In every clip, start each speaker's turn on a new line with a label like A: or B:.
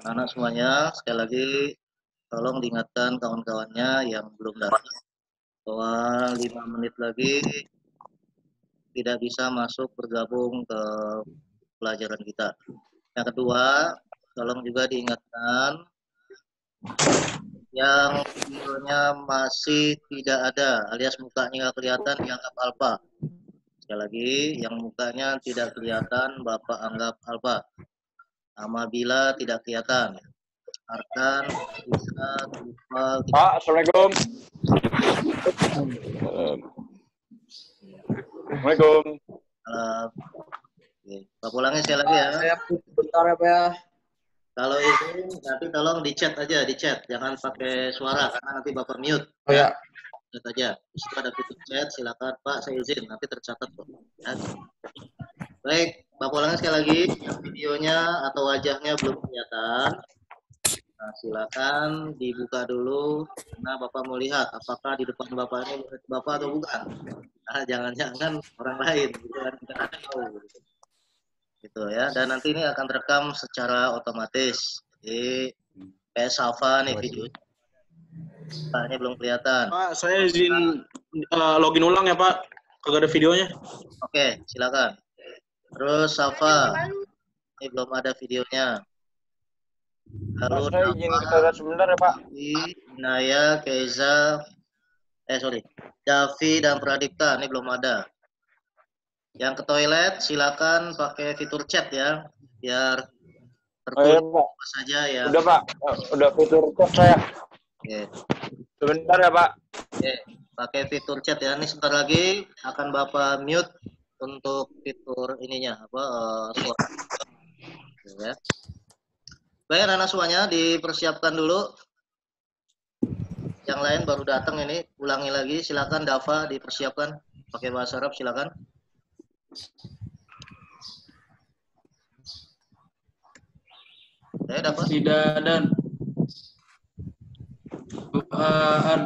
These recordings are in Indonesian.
A: Anak semuanya, sekali lagi tolong diingatkan kawan-kawannya yang belum datang bahwa 5 menit lagi tidak bisa masuk bergabung ke pelajaran kita. Yang kedua, tolong juga diingatkan yang videonya masih tidak ada alias mukanya nggak kelihatan dianggap alfa. Sekali lagi, yang mukanya tidak kelihatan Bapak anggap alfa. Apabila tidak kelihatan, akan bisa lupa.
B: Pak, Assalamualaikum. Assalamualaikum.
A: Pak pulangnya sekali lagi ya.
C: Saya bentar ya Pak ya.
A: Kalau itu nanti tolong di chat aja, di chat, jangan pakai suara karena nanti Bapak mute.
C: Oh ya.
A: Chat aja. Di situ ada fitur chat, silakan Pak saya izin, nanti tercatat kok. Ya. Baik, Pak pulangnya sekali lagi, yang videonya atau wajahnya belum kelihatan. Nah, silakan dibuka dulu karena Bapak mau lihat apakah di depan Bapak ini murid Bapak atau bukan. Nah, jangan-jangan orang lain, gitu kan kita nggak tahu. Gitu ya, dan nanti ini akan terekam secara otomatis. Jadi kayak Safa nih videonya. Ini belum kelihatan.
C: Pak, saya izin login ulang ya Pak. Kagak ada videonya.
A: Oke, silakan. Terus Safa, ini belum ada videonya. Lalu
B: Saya izin ke toilet sebentar ya Pak.
A: Naya, Keiza, Davi dan Pradipta, ini belum ada. Yang ke toilet silakan pakai fitur chat ya, biar tertulis apa saja ya.
B: Udah Pak, udah fitur chat saya.
A: Oke.
B: Sebentar ya Pak.
A: Oke, pakai fitur chat ya. Ini sebentar lagi akan Bapak mute untuk fitur ininya suara. Ya. Baik anak semuanya dipersiapkan dulu. Yang lain baru datang ini, ulangi lagi. Silakan Dava dipersiapkan pakai bahasa Arab silakan. Dava.
D: Tidak dan Tuhan.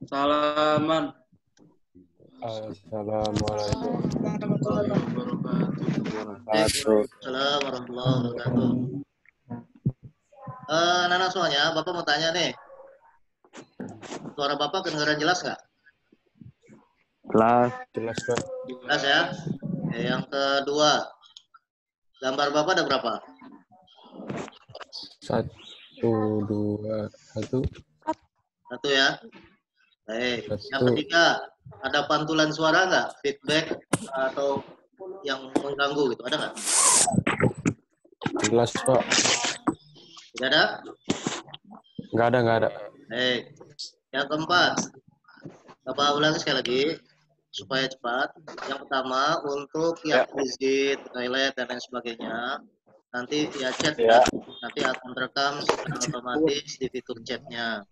D: Salaman.
B: Assalamualaikum
D: warahmatullahi
A: wabarakatuh. Assalamualaikum warahmatullahi wabarakatuh. Anak semuanya, Bapak mau tanya nih. Suara Bapak kedengaran jelas nggak?
B: Jelas Pak.
A: Jelas ya. Oke, yang kedua, gambar Bapak ada berapa?
B: 1, 2, 1.
A: 1 ya. Baik. Yang ketiga, ada pantulan suara nggak? Feedback atau yang mengganggu gitu, ada nggak?
B: Jelas Pak.
A: Tidak ada?
B: Nggak ada.
A: Baik. Yang keempat, Bapak ulangi sekali lagi supaya cepat. Yang pertama, untuk yang visit, toilet dan lain sebagainya, nanti via chat nanti akan terekam secara otomatis di fitur chatnya.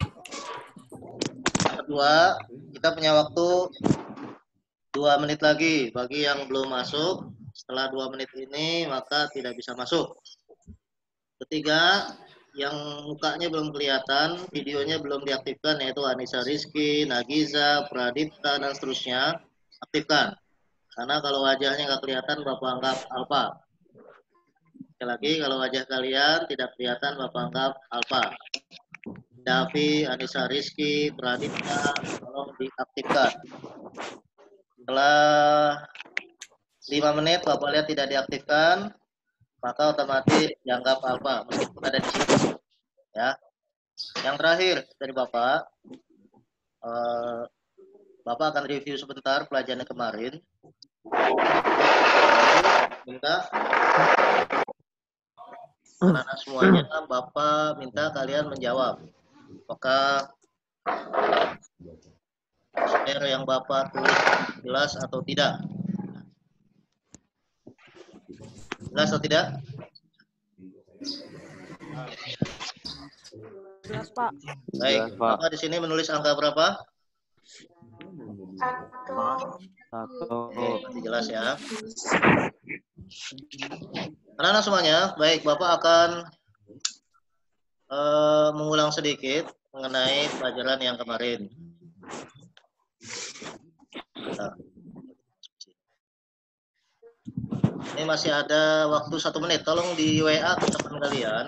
A: Yang kedua, kita punya waktu 2 menit lagi bagi yang belum masuk. Setelah 2 menit ini maka tidak bisa masuk. Ketiga, yang mukanya belum kelihatan, videonya belum diaktifkan yaitu Anissa Rizky, Nagiza, Pradipta dan seterusnya, aktifkan. Karena kalau wajahnya nggak kelihatan Bapak anggap alfa. Sekali lagi, kalau wajah kalian tidak kelihatan Bapak anggap alfa. Davi, Anissa Rizky, Pradipta, tolong diaktifkan. Setelah 5 menit Bapak lihat tidak diaktifkan, maka otomatis dianggap alfa meskipun ada di situ. Ya. Yang terakhir dari Bapak, Bapak akan review sebentar pelajaran kemarin. Minta karena semuanya Bapak minta kalian menjawab. Apakah share yang Bapak tulis jelas atau tidak? Jelas atau tidak?
E: Jelas, Pak.
A: Baik, jelas, Pak. Bapak di sini menulis angka berapa? 1. Oke, jelas ya. Anak-anak semuanya, baik, Bapak akan mengulang sedikit mengenai pelajaran yang kemarin. kita. Ini masih ada waktu 1 menit. Tolong di WA ke teman kalian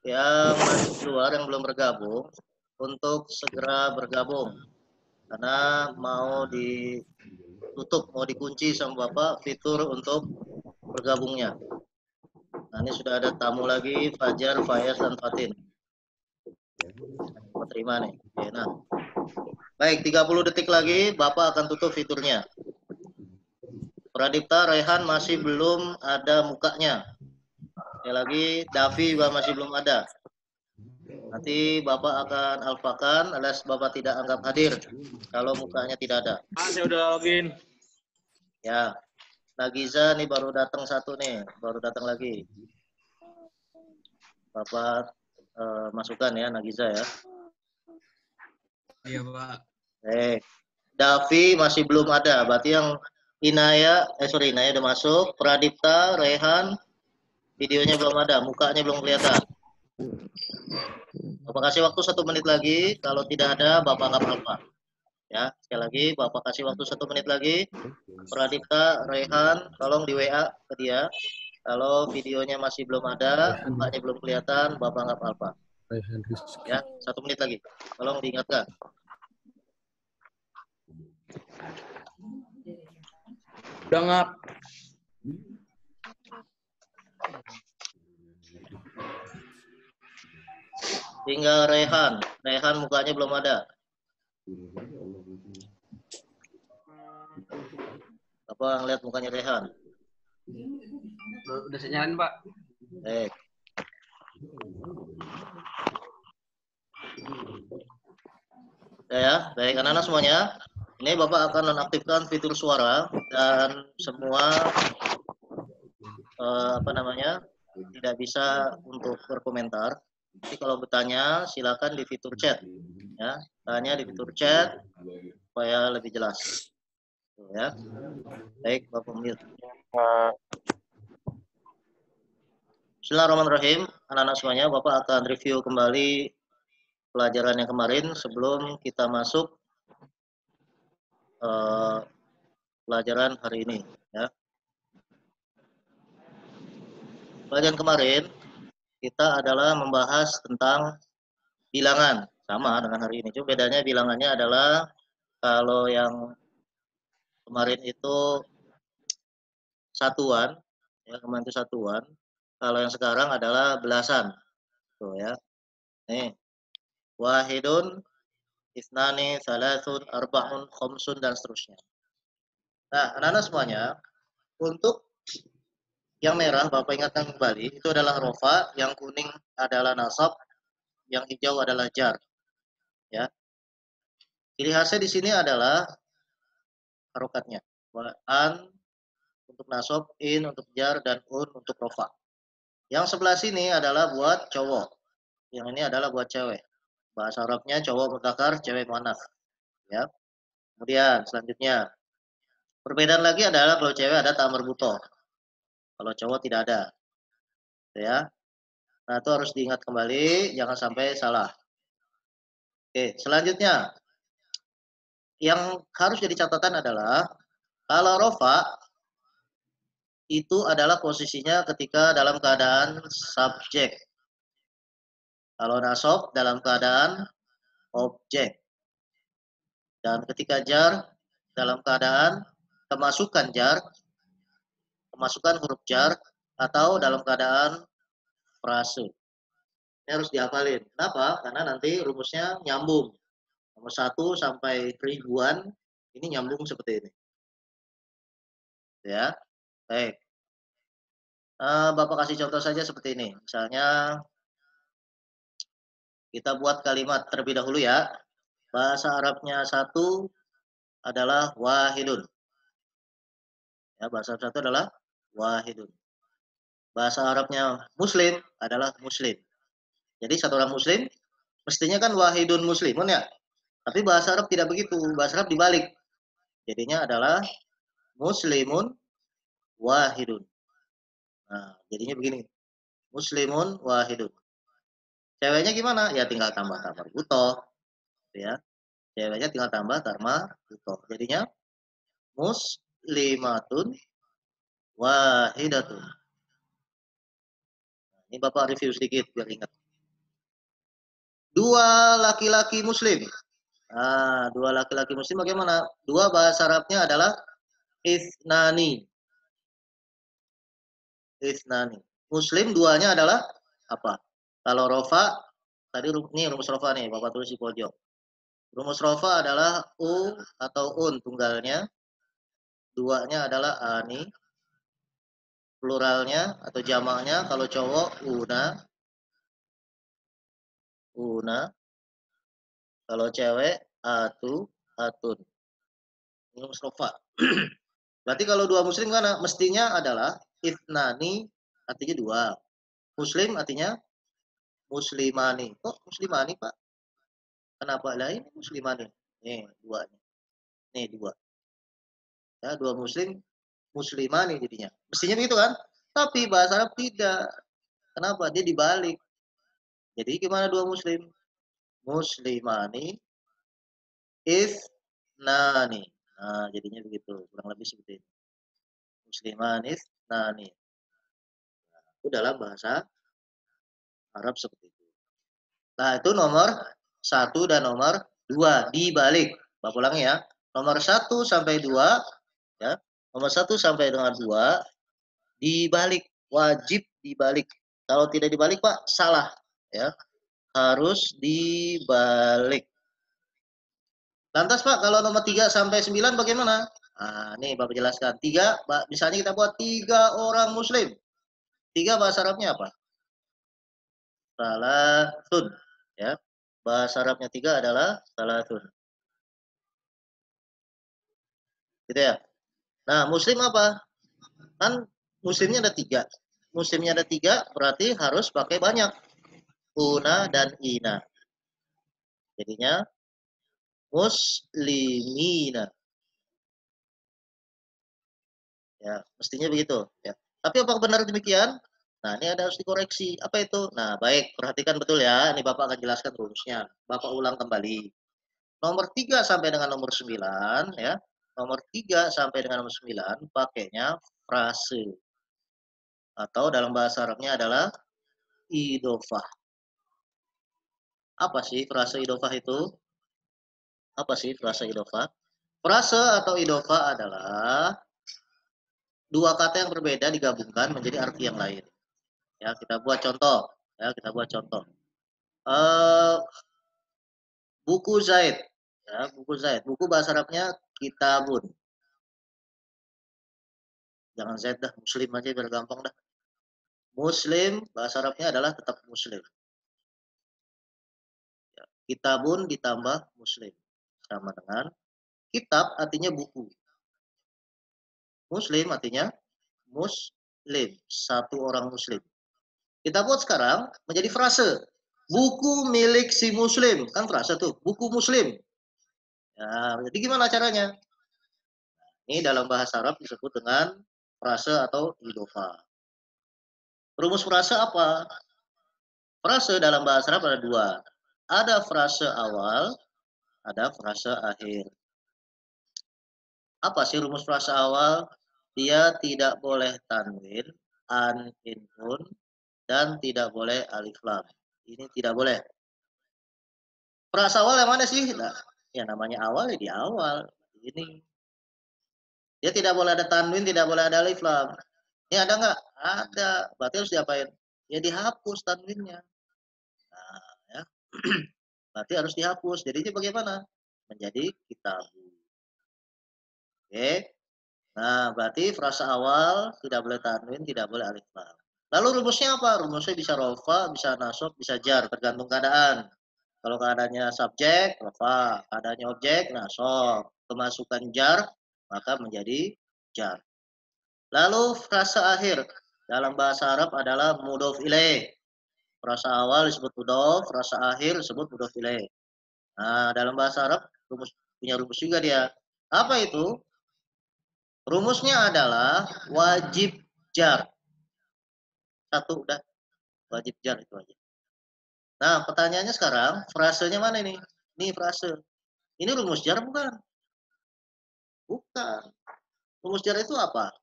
A: yang masih keluar, yang belum bergabung, untuk segera bergabung. Karena mau ditutup, mau dikunci sama Bapak fitur untuk bergabungnya. Nah, ini sudah ada tamu lagi, Fajar, Fayaz, dan Fatin. Saya terima nih. Oke, nah. Baik, 30 detik lagi Bapak akan tutup fiturnya. Pradipta, Rehan masih belum ada mukanya. Sekali lagi, Davi juga masih belum ada. Nanti Bapak akan alfakan alias Bapak tidak anggap hadir kalau mukanya tidak ada.
C: Saya udah login.
A: Ya, Nagiza nih baru datang satu nih, baru datang lagi. Bapak masukkan ya Nagiza ya.
D: Iya, Pak.
A: Davi masih belum ada, berarti yang Inaya udah masuk, Pradipta, Rehan, videonya belum ada, mukanya belum kelihatan. Bapak kasih waktu 1 menit lagi, kalau tidak ada Bapak anggap alfa. Ya, sekali lagi Bapak kasih waktu 1 menit lagi. Pradipta, Rehan, tolong di WA ke dia. Kalau videonya masih belum ada, mukanya belum kelihatan, Bapak anggap alfa.
B: Rehan Rizky.
A: Ya, 1 menit lagi. Tolong diingatkan.
C: Udah ngap.
A: Tinggal Rehan. Rehan mukanya belum ada. Apa ngeliat mukanya Rehan?
D: Udah saya nyalain, Pak.
A: Baik. Ya, baik anak-anak semuanya. Ini Bapak akan nonaktifkan fitur suara dan semua tidak bisa untuk berkomentar. Jadi kalau bertanya silakan di fitur chat. Ya, tanya di fitur chat supaya lebih jelas. Ya. Baik, Bapak mute. Bismillahirrahmanirrahim. Anak-anak semuanya, Bapak akan review kembali pelajaran yang kemarin sebelum kita masuk pelajaran hari ini. Ya. Pelajaran kemarin kita adalah membahas tentang bilangan, sama dengan hari ini. Cuma bedanya bilangannya adalah kalau yang kemarin itu satuan, ya kemarin itu satuan. Kalau yang sekarang adalah belasan, tuh ya. Nih, wahidun, isnani, salasun, arba'un, khamsun, dan seterusnya. Nah, anak-anak semuanya, untuk yang merah Bapak ingatkan kembali, itu adalah rofa, yang kuning adalah nasab, yang hijau adalah jar. Ya. Ciri khasnya di sini adalah harokatnya. An untuk nasab, in untuk jar, dan un untuk rofa. Yang sebelah sini adalah buat cowok. Yang ini adalah buat cewek. Bahasa Arabnya cowok mutakar, cewek muannats. Ya. Kemudian selanjutnya, perbedaan lagi adalah kalau cewek ada ta marbutoh. Kalau cowok tidak ada. Ya. Nah, itu harus diingat kembali, jangan sampai salah. Oke, selanjutnya yang harus jadi catatan adalah kalau rofa itu adalah posisinya ketika dalam keadaan subjek. Kalau nasab dalam keadaan objek. Dan ketika jar dalam keadaan kemasukan jar, kemasukan huruf jar, atau dalam keadaan frase. Ini harus dihafalin. Kenapa? Karena nanti rumusnya nyambung. Nomor 1 sampai ribuan, ini nyambung seperti ini. Ya, baik. Bapak kasih contoh saja seperti ini. Misalnya, kita buat kalimat terlebih dahulu ya. Bahasa Arabnya 1 adalah wahidun. Ya, bahasa Arab 1 adalah wahidun. Bahasa Arabnya muslim adalah muslim. Jadi satu orang muslim mestinya kan wahidun muslimun ya. Tapi bahasa Arab tidak begitu. Bahasa Arab dibalik. Jadinya adalah muslimun wahidun. Nah, jadinya begini. Muslimun wahidun. Ceweknya gimana? Ya tinggal tambah butoh. Ya. Ceweknya tinggal tambah karma butoh. Jadinya muslimatun wahidatun. Ini Bapak review sedikit biar ingat. Dua laki-laki muslim. Nah, dua laki-laki muslim bagaimana? Dua bahasa Arabnya adalah isnani. Isnani. Muslim duanya adalah apa? Kalau rofa, tadi ini rumus rofa nih, Bapak tulis di pojok. Rumus rofa adalah u atau un tunggalnya. Duanya adalah ani. Pluralnya atau jamaknya kalau cowok una. Una. Kalau cewek atu, atun. Ini rumus rofa. Berarti kalau dua muslim kan mestinya adalah itnani artinya dua. Muslim artinya muslimani. Kok muslimani, Pak? Kenapa lain muslimani? Nih, dua. Nih, dua. Ya, dua muslim, muslimani jadinya. Mestinya begitu kan? Tapi bahasa Arab tidak. Kenapa? Dia dibalik. Jadi gimana dua muslim? Muslimani isnani. Nah, jadinya begitu. Kurang lebih seperti itu. Muslimani isnani. Itu dalam bahasa Arab seperti itu. Nah, itu nomor 1 dan nomor 2 dibalik. Bapak ulangi ya. Nomor 1 sampai 2 ya. Nomor 1 sampai dengan 2 dibalik, wajib dibalik. Kalau tidak dibalik, Pak, salah ya. Harus dibalik. Lantas, Pak, kalau nomor 3 sampai 9 bagaimana? Nah, nih Bapak jelaskan. 3, misalnya kita buat 3 orang muslim. 3 bahasa Arabnya apa? Salatun ya. Bahasa Arabnya 3 adalah salatun. Gitu ya. Nah, muslim apa? Kan muslimnya ada 3. Muslimnya ada 3 berarti harus pakai banyak. Una dan ina. Jadinya muslimina. Ya, mestinya begitu ya. Tapi apakah benar demikian? Nah, ini ada harus dikoreksi. Apa itu? Nah, baik, perhatikan betul ya. Ini Bapak akan jelaskan rumusnya. Bapak ulang kembali. Nomor 3 sampai dengan nomor 9 ya. Nomor 3 sampai dengan nomor 9 pakainya frase. Atau dalam bahasa Arabnya adalah idofah. Apa sih frase idofah itu? Apa sih frase idofah? Frase atau idofah adalah dua kata yang berbeda digabungkan menjadi arti yang lain. Ya, kita buat contoh. Ya, kita buat contoh. Buku Zaid. Ya, buku Zaid. Buku bahasa Arabnya kitabun. Jangan Zaid dah, Muslim aja biar gampang dah. Muslim bahasa Arabnya adalah tetap Muslim. Ya, kitabun ditambah Muslim sama dengan kitab artinya buku. Muslim artinya Muslim, satu orang Muslim. Kita buat sekarang menjadi frase. Buku milik si Muslim. Kan frase tuh, buku Muslim. Ya, jadi gimana caranya? Ini dalam bahasa Arab disebut dengan frase atau idofah. Rumus frase apa? Frase dalam bahasa Arab ada 2. Ada frase awal, ada frase akhir. Apa sih rumus frase awal? Dia tidak boleh tanwin, an, in, un, dan tidak boleh alif lam. Ini tidak boleh. Frase awal yang mana sih? Nah, ya namanya awal ya di awal. Ini. Dia tidak boleh ada tanwin, tidak boleh ada alif lam. Ini ada nggak? Ada. Berarti harus diapain? Ya dihapus tanwinnya. Nah, ya. Berarti harus dihapus. Jadinya bagaimana? Menjadi kitab. Oke. Nah, berarti frasa awal tidak boleh tanwin, tidak boleh alif lam. Lalu rumusnya apa? Rumusnya bisa rofa, bisa nasab, bisa jar, tergantung keadaan. Kalau keadaannya subjek, rofa. Keadaannya objek, nasab. Kemasukan jar, maka menjadi jar. Lalu frasa akhir dalam bahasa Arab adalah mudhof ilaih. Frasa awal disebut mudhof, frasa akhir disebut mudhof ilaih. Nah, dalam bahasa Arab punya rumus juga dia. Apa itu? Rumusnya adalah wajib jar. Satu udah, wajib jar itu aja. Nah, pertanyaannya sekarang, frasenya mana ini? Ini frase. Ini rumus jar bukan? Bukan. Rumus jar itu apa?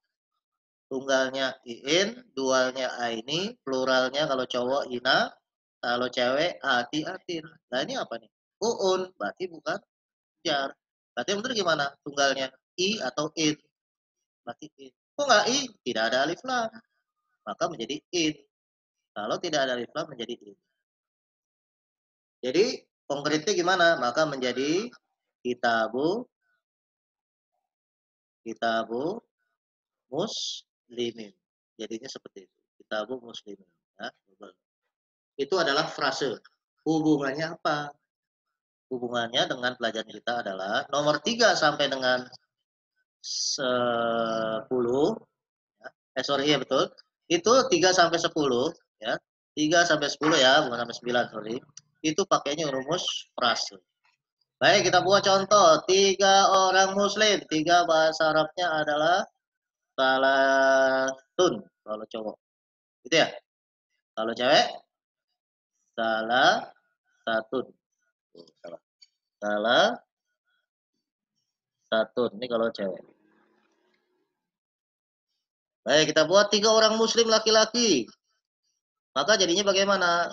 A: Tunggalnya iin, dualnya aini, pluralnya kalau cowok ina, kalau cewek ati atin. Nah ini apa nih? Uun, berarti bukan jar. Berarti yang benar gimana? Tunggalnya i atau in? Berarti in. Kok nggak i? Tidak ada alif lam. Maka menjadi in. Kalau tidak ada alif lam menjadi in. Jadi konkretnya gimana? Maka menjadi kitabu muslimin. Jadinya seperti itu. Kitabu muslimin. Ya. Itu adalah frase. Hubungannya apa? Hubungannya dengan pelajaran kita adalah nomor 3 sampai dengan 10. Sorry, ya betul. Itu 3 sampai 10. Ya. 3 sampai 10 ya, bukan sampai 9, sorry. Itu pakainya rumus frase. Baik, kita buat contoh. 3 orang muslim. 3 bahasa Arabnya adalah salatun. Kalau cowok. Gitu ya. Kalau cewek, salah satun. Salah. Salah satun. Ini kalau cewek. Baik, kita buat 3 orang muslim laki-laki. Maka jadinya bagaimana?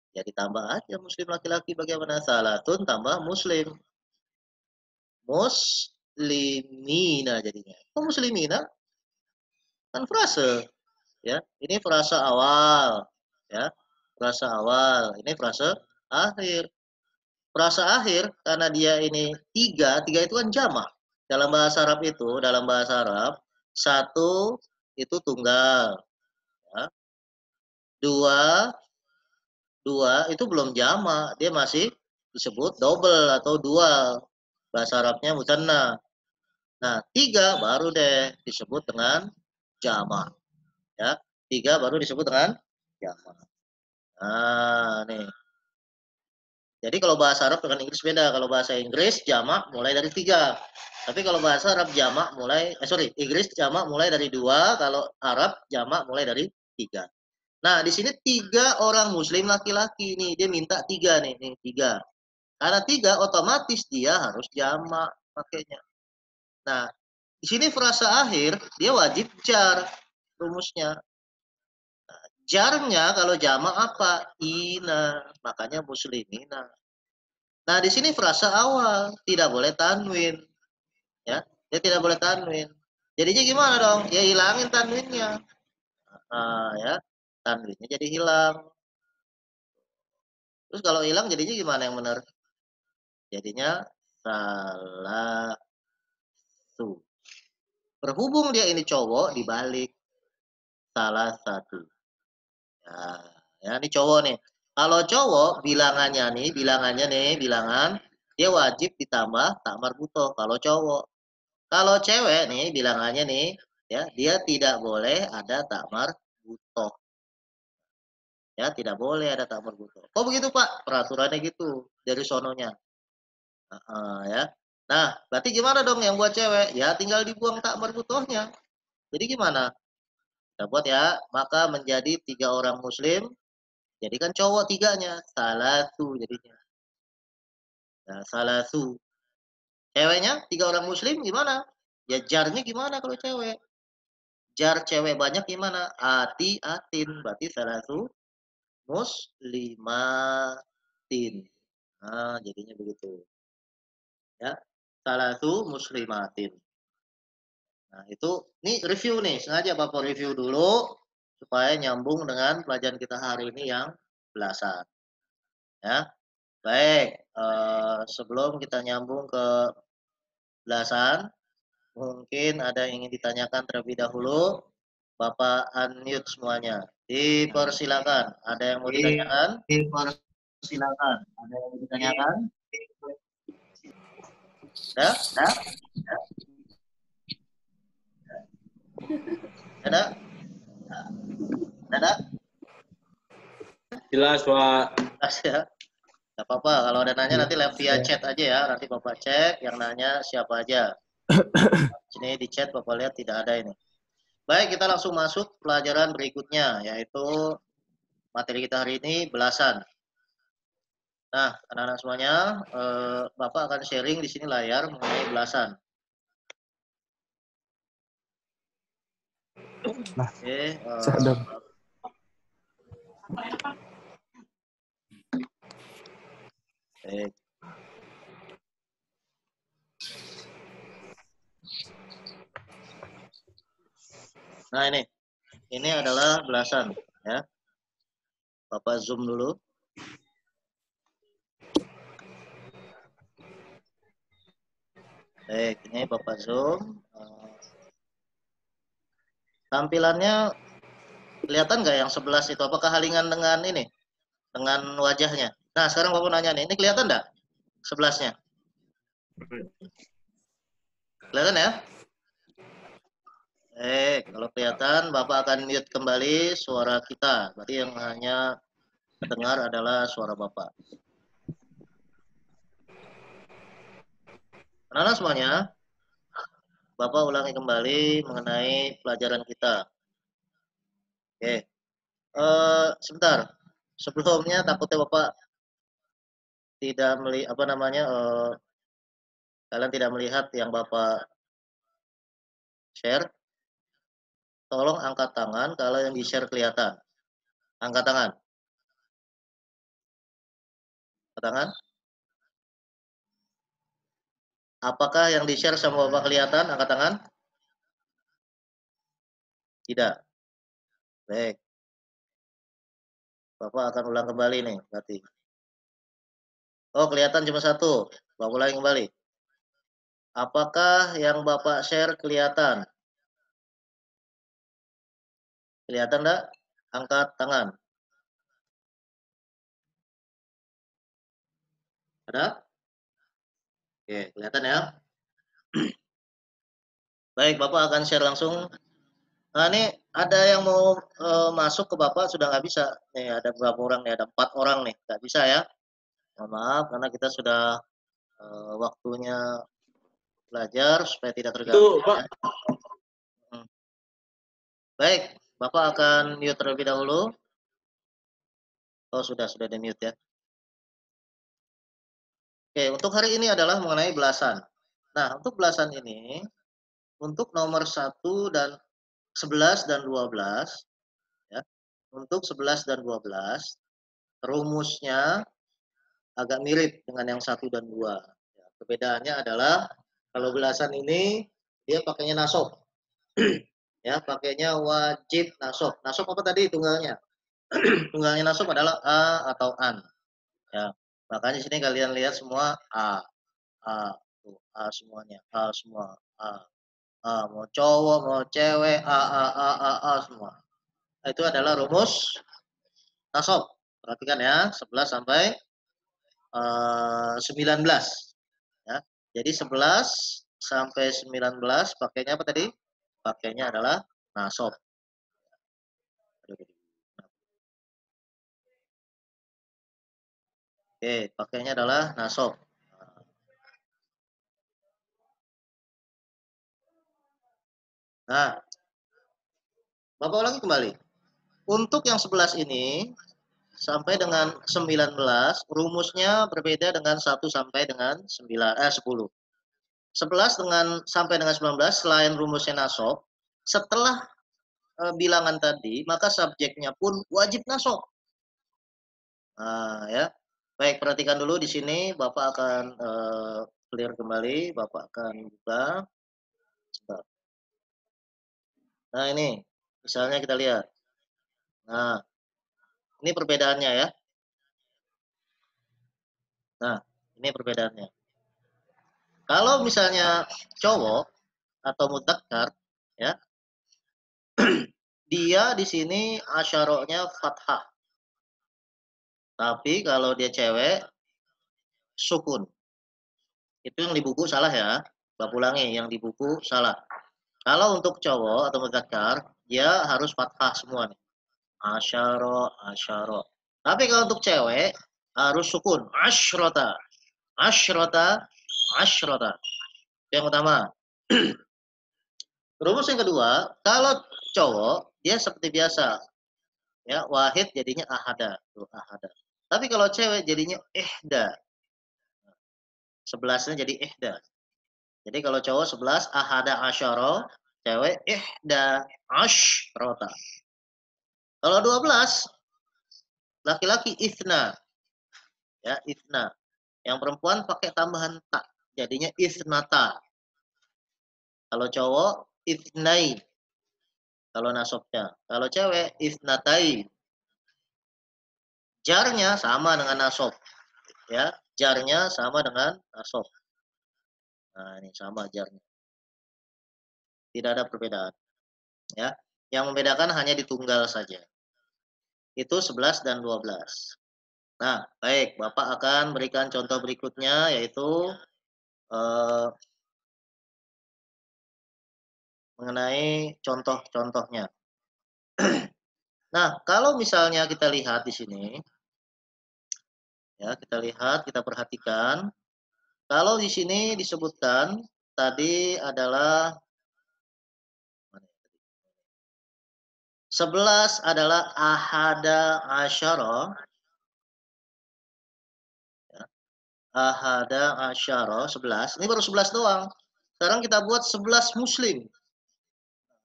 A: Ya ditambah aja muslim laki-laki bagaimana? Salatun tambah muslim. Muslimina jadinya. Kok muslimina? Kan frase. Ya, ini frase awal. Ya, frase awal. Ini frase akhir. Frase akhir karena dia ini 3 itu kan jamak. Dalam bahasa Arab itu, dalam bahasa Arab, 1 itu tunggal. Ya. 2 itu belum jamak, dia masih disebut double atau dual. Bahasa Arabnya musanna. Nah, 3 baru deh disebut dengan jamak. Ya, 3 baru disebut dengan jamak. Nah, nih. Jadi kalau bahasa Arab dengan Inggris beda. Kalau bahasa Inggris jamak mulai dari 3. Tapi kalau bahasa Arab jamak mulai, Inggris jamak mulai dari 2. Kalau Arab jamak mulai dari 3. Nah, di sini 3 orang muslim laki-laki nih. Dia minta 3 nih, 3. Karena 3 otomatis dia harus jamak pakainya. Nah, di sini frasa akhir dia wajib jar rumusnya. Nah, jarnya kalau jamak apa? Ina. Makanya muslimina. Nah, di sini frasa awal tidak boleh tanwin. Ya, dia tidak boleh tanwin. Jadinya gimana dong? Ya hilangin tanwinnya. Nah, ya. Tanwinnya jadi hilang. Terus kalau hilang jadinya gimana yang benar? Jadinya salah satu. Berhubung dia ini cowok dibalik salah satu. Ya, ini cowok nih. Kalau cowok bilangannya nih, bilangan dia wajib ditambah tak marbutoh kalau cowok. Kalau cewek nih bilangannya nih, ya, dia tidak boleh ada tak marbutoh. Ya, tidak boleh ada tak marbutoh. Kok begitu, Pak? Peraturannya gitu dari sononya. Ya. Nah, berarti gimana dong yang buat cewek? Ya tinggal dibuang tak marbutohnya. Jadi gimana? Kita buat ya, maka menjadi 3 orang muslim, jadikan cowok 3-nya, salatu jadinya. Nah, salatu. Ceweknya 3 orang muslim gimana? Ya jarnya gimana kalau cewek? Jar cewek banyak gimana? Ati atin, berarti salatu muslimatin. Nah, jadinya begitu. Ya, salatu muslimatin. Nah, itu nih review nih, sengaja Bapak review dulu supaya nyambung dengan pelajaran kita hari ini yang belasan. Ya. Baik, sebelum kita nyambung ke belasan, mungkin ada yang ingin ditanyakan terlebih dahulu. Bapak unmute semuanya. Dipersilakan. Ada yang mau ditanyakan? Dipersilakan. Ada yang mau ditanyakan? Ya? Ya? Ada? Ada?
C: Jelas, Pak.
A: Jelas ya. Gak apa-apa, kalau ada nanya nanti live via chat aja ya. Nanti Bapak cek yang nanya siapa aja. Sini di chat Bapak lihat tidak ada ini. Baik, kita langsung masuk pelajaran berikutnya, yaitu materi kita hari ini belasan. Nah, anak-anak semuanya, Bapak akan sharing di sini layar mengenai belasan. Oke,
B: Sadam.
A: baik. Nah ini adalah belasan ya. Bapak zoom dulu. Baik, ini Bapak zoom. Tampilannya kelihatan nggak yang 11 itu? Apakah halingan dengan ini? Dengan wajahnya. Nah, sekarang Bapak nanya nih, ini kelihatan nggak 11-nya? Kelihatan ya? Kalau kelihatan, Bapak akan mute kembali suara kita. Berarti yang hanya terdengar adalah suara Bapak. Anak-anak semuanya, Bapak ulangi kembali mengenai pelajaran kita. Oke, sebentar. Sebelumnya takutnya Bapak tidak melihat kalian tidak melihat yang Bapak share. Tolong angkat tangan kalau yang di-share kelihatan. Angkat tangan. Angkat tangan. Apakah yang di-share sama Bapak kelihatan? Angkat tangan. Tidak. Baik. Bapak akan ulang kembali nih, berarti. Oh, kelihatan cuma satu. Bapak ulangi kembali. Apakah yang Bapak share kelihatan? Kelihatan enggak? Angkat tangan. Ada? Oke, kelihatan ya. Baik, Bapak akan share langsung. Nah, ini ada yang mau masuk ke Bapak sudah nggak bisa. Nih, ada berapa orang nih? Ada 4 orang nih. Nggak bisa ya. Mohon maaf, karena kita sudah waktunya belajar supaya tidak terganggu.
C: Itu, Pak.
A: Ya. Baik, Bapak akan mute terlebih dahulu. Oh, sudah di mute ya. Oke, untuk hari ini adalah mengenai belasan. Nah, untuk belasan ini, untuk nomor 1 dan 11 dan 12, ya, untuk 11 dan 12, rumusnya agak mirip dengan yang 1 dan 2. Ya, perbedaannya adalah, kalau belasan ini, dia pakainya nasab. Ya, pakainya wajib nasab. Nasab apa tadi tunggalnya? Tunggalnya nasab adalah a atau an. Ya, makanya di sini kalian lihat semua a. Tuh, A semuanya, A semua, mau cowok, mau cewek, A semua. Itu adalah rumus nasab. Perhatikan ya, 11 sampai 19. Ya. Jadi 11 sampai 19 pakainya apa tadi? Pakainya adalah nasab. Oke, pakainya adalah nasab. Nah, Bapak ulangi kembali. Untuk yang 11 ini sampai dengan 19, rumusnya berbeda dengan 1 sampai dengan 10. 11 dengan sampai dengan 19, selain rumusnya nasab, setelah bilangan tadi, maka subjeknya pun wajib nasab. Nah, ya. Baik, perhatikan dulu di sini, Bapak akan clear kembali, Bapak akan buka. Nah, ini, misalnya kita lihat. Nah, ini perbedaannya ya. Nah, ini perbedaannya. Kalau misalnya cowok atau mudzakkar, ya, dia di sini asyaroknya fathah. Tapi kalau dia cewek, sukun. Itu yang di buku salah ya. Bapak ulangi, yang di buku salah. Kalau untuk cowok atau mudzakkar, dia harus fathah semua nih. Asyaro, asyaro. Tapi kalau untuk cewek, harus sukun. Asyrota, asyrota, asyrota. Yang utama. Rumus yang kedua, kalau cowok, dia seperti biasa. Ya, wahid jadinya ahada. Tuh, ahada. Tapi kalau cewek jadinya ihda. 11-nya jadi ihda. Jadi kalau cowok 11, ahada asyara, cewek ihda asyrota. Kalau 12 laki-laki ithna, ya ithna. Yang perempuan pakai tambahan ta, jadinya ithnata. Kalau cowok ithnai. Kalau nasabnya. Kalau cewek ithnatai. Jarnya sama dengan nasab, ya. Jarnya sama dengan nasab. Nah, ini sama jarnya. Tidak ada perbedaan, ya. Yang membedakan hanya di tunggal saja. Itu 11 dan 12. Nah, baik, Bapak akan berikan contoh berikutnya, yaitu mengenai contoh-contohnya. Nah, kalau misalnya kita lihat di sini, ya kita lihat, kita perhatikan, kalau di sini disebutkan tadi adalah 11 adalah ahada asyara, ya, ahada asyara 11. Ini baru 11 doang. Sekarang kita buat 11 muslim.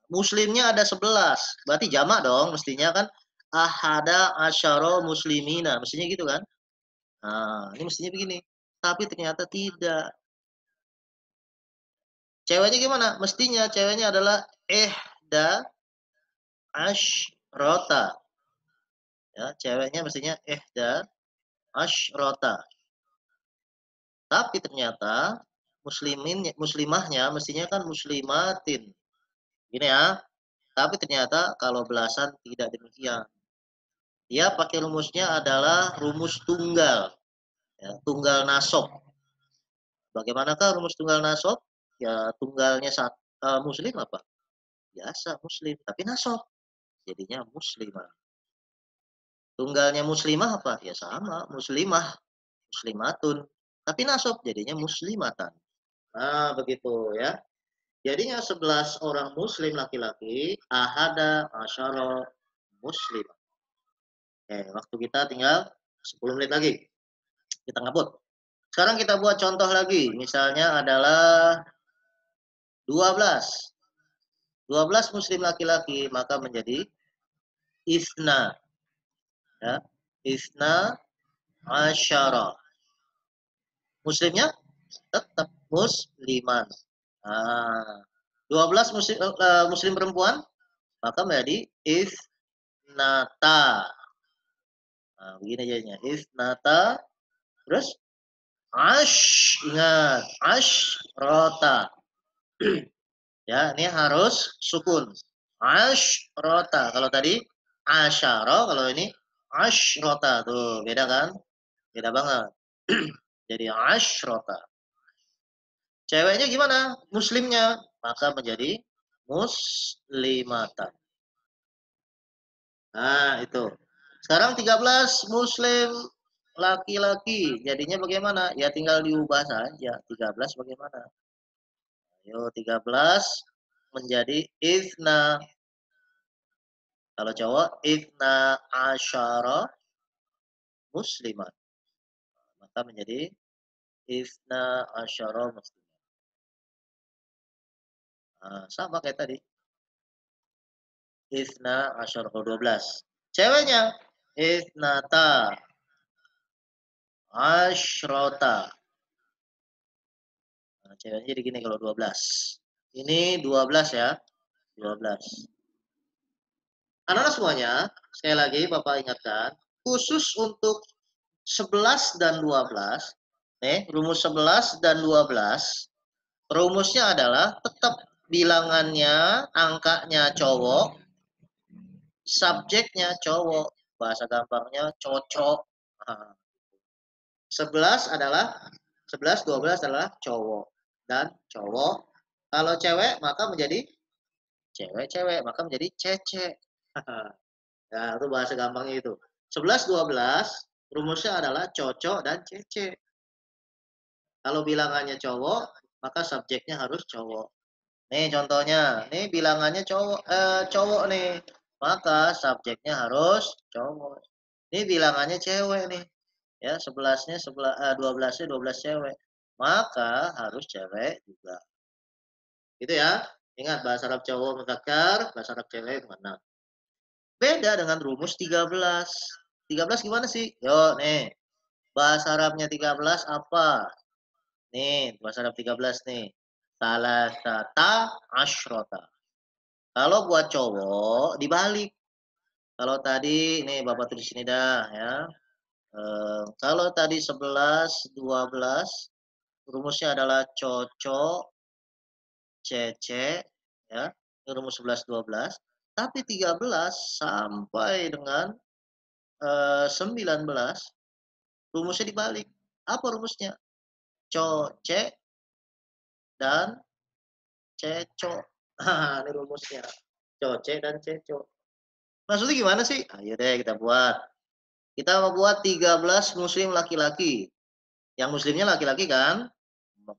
A: Muslimnya ada 11. Berarti jamak dong mestinya kan. Ahada asyara muslimina. Mestinya gitu kan. Nah, ini mestinya begini. Tapi ternyata tidak. Ceweknya gimana? Mestinya ceweknya adalah ihda asyrota. Ya, ceweknya mestinya ihda asyrota. Tapi ternyata muslimahnya mestinya kan muslimatin. Gini ya. Tapi ternyata kalau belasan tidak demikian. Dia pakai rumusnya adalah rumus tunggal. Ya, tunggal nasab. Bagaimanakah rumus tunggal nasab? Ya tunggalnya muslim apa? Biasa muslim, tapi nasab. Jadinya muslimah. Tunggalnya muslimah apa? Ya sama, muslimah, muslimatun. Tapi nasab jadinya muslimatan. Nah, begitu ya. Jadinya 11 orang muslim laki-laki, ahada asyara muslim. Oke, waktu kita tinggal 10 menit lagi. Kita ngabut. Sekarang kita buat contoh lagi. Misalnya adalah 12. 12 muslim laki-laki, maka menjadi isna. Ya. Isna asyara. Muslimnya tetap musliman. Nah, 12 muslim perempuan, maka menjadi isnata. Nah, begini jadinya. Isnata. Terus ingat. Ashrota. Ya, ini harus sukun. Ashrota. Kalau tadi asyara, kalau ini ashrota. Tuh, beda kan? Beda banget. Jadi ashrota. Ceweknya gimana? Muslimnya. Maka menjadi muslimatan. Nah, itu. Sekarang 13 muslim laki-laki. Jadinya bagaimana? Ya tinggal diubah saja. 13 bagaimana? Ayo 13 menjadi ifna. Kalau cowok ifna asyara musliman. Maka menjadi ifna asyara musliman. Nah, sama kayak tadi. Ifna asyara 12. Ceweknya ifnata asyrota. Nah, ceweknya jadi gini kalau 12. Ini 12 ya. 12. Anak-anak semuanya, sekali lagi Bapak ingatkan, khusus untuk 11 dan 12, rumus 11 dan 12, rumusnya adalah tetap bilangannya, angkanya cowok, subjeknya cowok, bahasa gampangnya cocok. Nah, 11 adalah 11 12 adalah cowok dan cowok. Kalau cewek maka menjadi cewek-cewek, maka menjadi cece. Nah, itu bahasa gampangnya itu. 11 12 rumusnya adalah cocok dan cece. Kalau bilangannya cowok, maka subjeknya harus cowok. Nih contohnya, nih bilangannya cowok nih, maka subjeknya harus cowok. Ini bilangannya cewek nih, ya 11-nya 12-nya 12 cewek, maka harus cewek juga. Gitu ya. Ingat bahasa Arab cowok mudzakkar, bahasa Arab cewek muannats. Beda dengan rumus 13. 13 gimana sih? Yo, nih. Bahasa Arabnya 13 apa? Nih, bahasa Arab 13 nih. Salasata asyrota. Kalau buat cowok dibalik. Kalau tadi nih Bapak tulis sini dah ya. Kalau tadi 11, 12 rumusnya adalah cocok, cece ya. Ini rumus 11 12. Tapi 13 sampai dengan 19 rumusnya dibalik. Apa rumusnya? Coce dan ceco. Ini rumusnya. Coce dan ceco. Maksudnya gimana sih? Ayo deh kita buat. Kita mau buat 13 muslim laki-laki. Yang muslimnya laki-laki kan?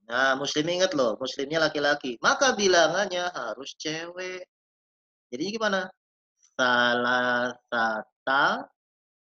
A: Nah, muslim ingat loh, muslimnya laki-laki. Maka bilangannya harus cewek. Jadi gimana? Salasata